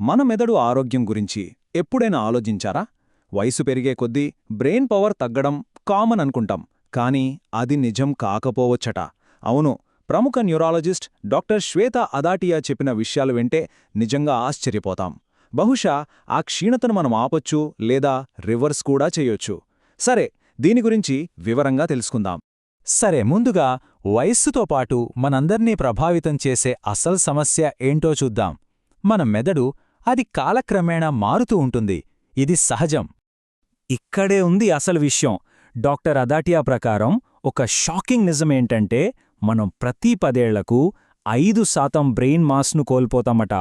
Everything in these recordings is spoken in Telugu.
మన మెదడు ఆరోగ్యం గురించి ఎప్పుడైనా ఆలోచించారా? వయసు పెరిగే కొద్దీ బ్రెయిన్ పవర్ తగ్గడం కామన్ అనుకుంటాం, కానీ అది నిజం కాకపోవచ్చట. అవును, ప్రముఖ న్యూరాలజిస్ట్ డాక్టర్ శ్వేత అదాటియా చెప్పిన విషయాలు వింటే నిజంగా ఆశ్చర్యపోతాం. బహుశా ఆ క్షీణతను మనం ఆపొచ్చు, లేదా రివర్స్ కూడా చేయొచ్చు. సరే, దీని గురించి వివరంగా తెలుసుకుందాం. సరే, ముందుగా వయస్సుతో పాటు మనందర్నీ ప్రభావితం చేసే అసలు సమస్య ఏంటో చూద్దాం. మన మెదడు అది కాలక్రమేణా మారుతూ ఉంటుంది. ఇది సహజం. ఇక్కడే ఉంది అసలు విషయం. డాక్టర్ అదాటియా ప్రకారం ఒక షాకింగ్ నిజమేంటంటే మనం ప్రతి 10 ఏళ్లకు 5% బ్రెయిన్ మాస్ను కోల్పోతామట.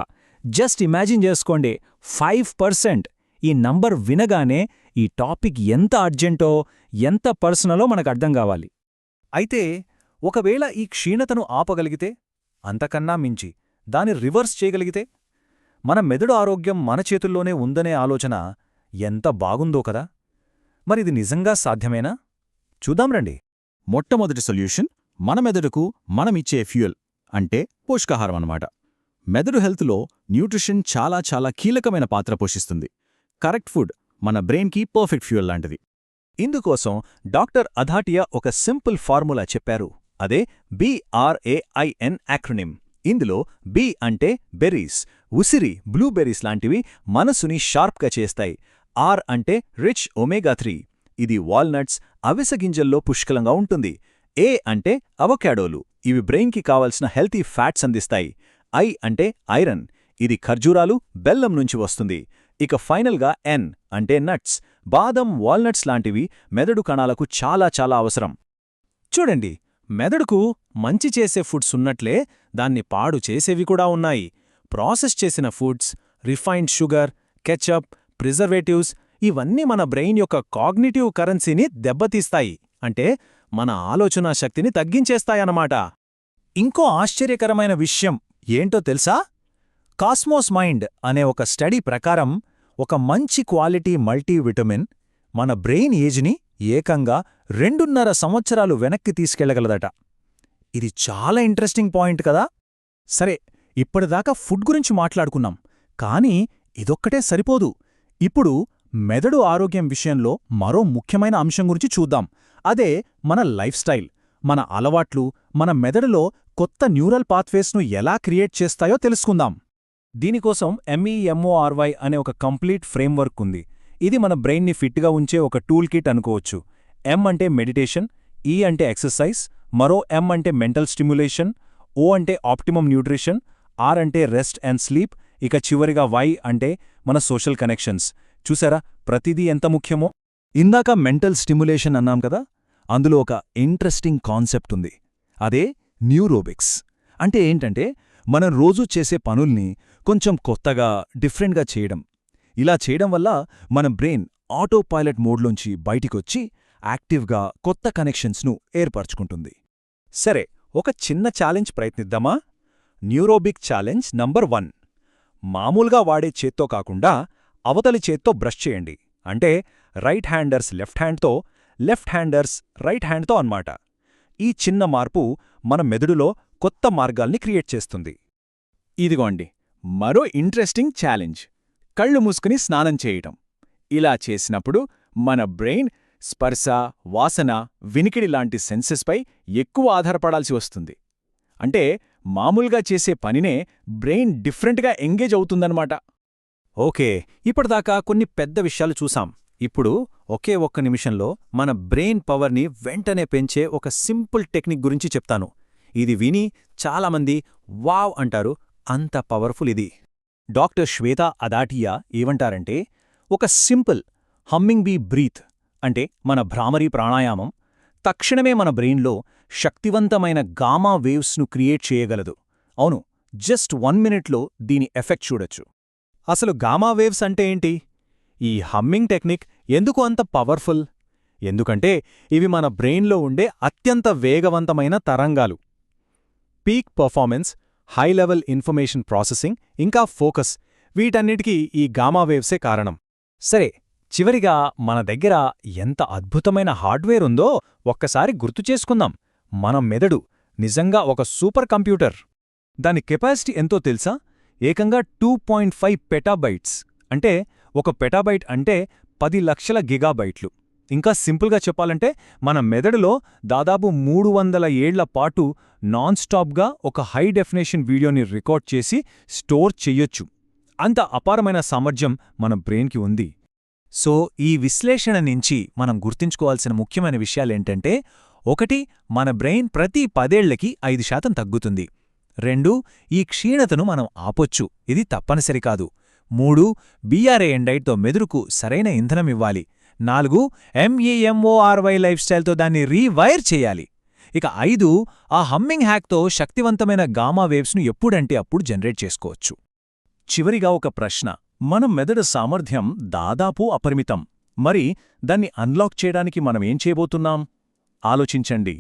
జస్ట్ ఇమాజిన్ చేసుకోండి, 5%. ఈ నంబర్ వినగానే ఈ టాపిక్ ఎంత అర్జెంటో, ఎంత పర్సనలో మనకు అర్థం కావాలి. అయితే ఒకవేళ ఈ క్షీణతను ఆపగలిగితే, అంతకన్నా మించి దాని రివర్స్ చేయగలిగితే, మన మెదడు ఆరోగ్యం మన చేతుల్లోనే ఉందనే ఆలోచన ఎంత బాగుందో కదా. మరిది నిజంగా సాధ్యమేనా? చూద్దాం రండి. మొట్టమొదటి సొల్యూషన్ మన మెదడుకు మనమిచ్చే ఫ్యూయల్, అంటే పోషకాహారం అన్నమాట. మెదడు హెల్త్లో న్యూట్రిషన్ చాలా చాలా కీలకమైన పాత్ర పోషిస్తుంది. కరెక్ట్ ఫుడ్ మన బ్రెయిన్కి పర్ఫెక్ట్ ఫ్యూయల్ లాంటిది. ఇందుకోసం డాక్టర్ అధాటియా ఒక సింపుల్ ఫార్ములా చెప్పారు. అదే BRAIN యాక్రోనిమ్. ఇందులో బి అంటే బెర్రీస్, ఉసిరి, బ్లూబెర్రీస్ లాంటివి మనసుని షార్ప్గా చేస్తాయి. ఆర్ అంటే రిచ్ ఒమేగా-3, ఇది వాల్నట్స్, అవిసె గింజల్లో పుష్కలంగా ఉంటుంది. ఏ అంటే అవకాడోలు, ఇవి బ్రెయిన్కి కావలసిన హెల్తీ ఫ్యాట్స్ అందిస్తాయి. ఐ అంటే ఐరన్, ఇది ఖర్జూరాలు, బెల్లం నుంచి వస్తుంది. ఇక ఫైనల్గా ఎన్ అంటే నట్స్, బాదం, వాల్నట్స్ లాంటివి మెదడు కణాలకు చాలా చాలా అవసరం. చూడండి, మెదడుకు మంచి చేసే ఫుడ్స్ ఉన్నట్లే దాన్ని పాడు చేసేవి కూడా ఉన్నాయి. ప్రాసెస్ చేసిన foods, refined sugar, ketchup, preservatives ఇవన్నీ మన బ్రెయిన్ యొక్క కాగ్నిటివ్ కరెన్సీని దెబ్బతీస్తాయి. అంటే మన ఆలోచనా శక్తిని తగ్గించేస్తాయన్నమాట. ఇంకో ఆశ్చర్యకరమైన విషయం ఏంటో తెలుసా? కాస్మోస్ మైండ్ అనే ఒక స్టడీ ప్రకారం ఒక మంచి క్వాలిటీ మల్టీవిటమిన్ మన బ్రెయిన్ ఏజ్ని ఏకంగా 2.5 సంవత్సరాలు వెనక్కి తీసుకెళ్లగలదట. ఇది చాలా ఇంట్రెస్టింగ్ పాయింట్ కదా. సరే, ఇప్పటిదాకా ఫుడ్ గురించి మాట్లాడుకున్నాం, కానీ ఇదొక్కటే సరిపోదు. ఇప్పుడు మెదడు ఆరోగ్యం విషయంలో మరో ముఖ్యమైన అంశం గురించి చూద్దాం. అదే మన లైఫ్ స్టైల్. మన అలవాట్లు మన మెదడులో కొత్త న్యూరల్ పాత్వేస్ను ఎలా క్రియేట్ చేస్తాయో తెలుసుకుందాం. దీనికోసం MEMORY అనే ఒక కంప్లీట్ ఫ్రేమ్వర్క్ ఉంది. ఇది మన బ్రెయిన్ని ఫిట్గా ఉంచే ఒక టూల్ కిట్ అనుకోవచ్చు. M అంటే మెడిటేషన్, E అంటే ఎక్సర్సైజ్, మరో M అంటే మెంటల్ స్టిమ్యులేషన్, O అంటే ఆప్టిమమ్ న్యూట్రిషన్, R అంటే రెస్ట్ అండ్ స్లీప్, ఇక చివరిగా Y అంటే మన సోషల్ కనెక్షన్స్. చూసారా ప్రతిదీ ఎంత ముఖ్యమో? ఇందాక మెంటల్ స్టిమ్యులేషన్ అన్నాం కదా, అందులో ఒక ఇంట్రెస్టింగ్ కాన్సెప్ట్ ఉంది. అదే న్యూరోబిక్స్. అంటే ఏంటంటే మనం రోజూ చేసే పనుల్ని కొంచెం కొత్తగా, డిఫరెంట్గా చేయడం. ఇలా చేయడం వల్ల మన బ్రెయిన్ ఆటో పైలట్ మోడ్లోంచి బయటికొచ్చి యాక్టివ్గా కొత్త కనెక్షన్స్ను ఏర్పరచుకుంటుంది. సరే, ఒక చిన్న ఛాలెంజ్ ప్రయత్నిద్దామా? Neurobic challenge number 1. మామూలుగా వాడే చేత్తో కాకుండా అవతలి చేత్తో బ్రష్ చేయండి. అంటే రైట్ హ్యాండర్స్ లెఫ్ట్ హ్యాండ్తో, లెఫ్ట్ హ్యాండర్స్ రైట్ హ్యాండ్తో అన్నమాట. ఈ చిన్న మార్పు మన మెదడులో కొత్త మార్గాల్ని క్రియేట్ చేస్తుంది. ఇదిగోండి మరో ఇంట్రెస్టింగ్ ఛాలెంజ్. కళ్ళు మూసుకుని స్నానం చేయటం. ఇలా చేసినప్పుడు మన బ్రెయిన్ స్పర్శ, వాసన, వినికిడి లాంటి సెన్సెస్పై ఎక్కువ ఆధారపడాల్సి వస్తుంది. అంటే మామూలుగా చేసే పనినే బ్రెయిన్ డిఫరెంట్గా ఎంగేజ్ అవుతుందన్నమాట. ఓకే, ఇప్పటిదాకా కొన్ని పెద్ద విషయాలు చూసాం. ఇప్పుడు ఒకే ఒక్క నిమిషంలో మన బ్రెయిన్ పవర్ని వెంటనే పెంచే ఒక సింపుల్ టెక్నిక్ గురించి చెప్తాను. ఇది విని చాలామంది వావ్ అంటారు, అంత పవర్ఫుల్ ఇది. డాక్టర్ శ్వేత అదాటియా ఏమంటారంటే, ఒక సింపుల్ హమ్మింగ్ బీ బ్రీత్ అంటే మన భ్రామరీ ప్రాణాయామం తక్షణమే మన బ్రెయిన్లో శక్తివంతమైన గామా వేవ్స్ను క్రియేట్ చేయగలదు. అవును, జస్ట్ 1 మినిట్లో దీని ఎఫెక్ట్ చూడొచ్చు. అసలు గామా వేవ్స్ అంటే ఏంటి? ఈ హమ్మింగ్ టెక్నిక్ ఎందుకు అంత పవర్ఫుల్? ఎందుకంటే ఇవి మన బ్రెయిన్లో ఉండే అత్యంత వేగవంతమైన తరంగాలు. Peak performance, high level information processing, ఇంకా ఫోకస్, వీటన్నిటికీ ఈ గామా వేవ్సే కారణం. సరే, చివరిగా మన దగ్గర ఎంత అద్భుతమైన హార్డ్వేర్ ఉందో ఒక్కసారి గుర్తు చేసుకుందాం. మన మెదడు నిజంగా ఒక సూపర్ కంప్యూటర్. దాని కెపాసిటీ ఎంతో తెలుసా? ఏకంగా 2.5 పెటాబైట్స్. అంటే ఒక పెటాబైట్ అంటే 10 లక్షల గిగాబైట్లు. ఇంకా సింపుల్గా చెప్పాలంటే మన మెదడులో దాదాపు 300 ఏళ్ల పాటు నాన్ స్టాప్గా ఒక హై డెఫినేషన్ వీడియోని రికార్డ్ చేసి స్టోర్ చెయ్యొచ్చు. అంత అపారమైన సామర్థ్యం మన బ్రెయిన్కి ఉంది. సో ఈ విశ్లేషణ నుంచి మనం గుర్తుంచుకోవాల్సిన ముఖ్యమైన విషయాలేంటంటే 1. మన బ్రెయిన్ ప్రతి 10 ఏళ్లకి 5% తగ్గుతుంది. 2. ఈ క్షీణతను మనం ఆపొచ్చు, ఇది తప్పనిసరి కాదు. 3. BRAN డైట్తో మెదుడుకు సరైన ఇంధనమివ్వాలి. 4. MEMORY లైఫ్ స్టైల్తో దాన్ని రీవైర్ చేయాలి. ఇక 5. ఆ హమ్మింగ్ హ్యాక్తో శక్తివంతమైన గామా వేవ్స్ను ఎప్పుడంటే అప్పుడు జనరేట్ చేసుకోవచ్చు. చివరిగా ఒక ప్రశ్న. మన మెదడు సామర్థ్యం దాదాపు అపరిమితం. మరి దాన్ని అన్లాక్ చేయడానికి మనమేం చేయబోతున్నాం? ఆలోచించండి.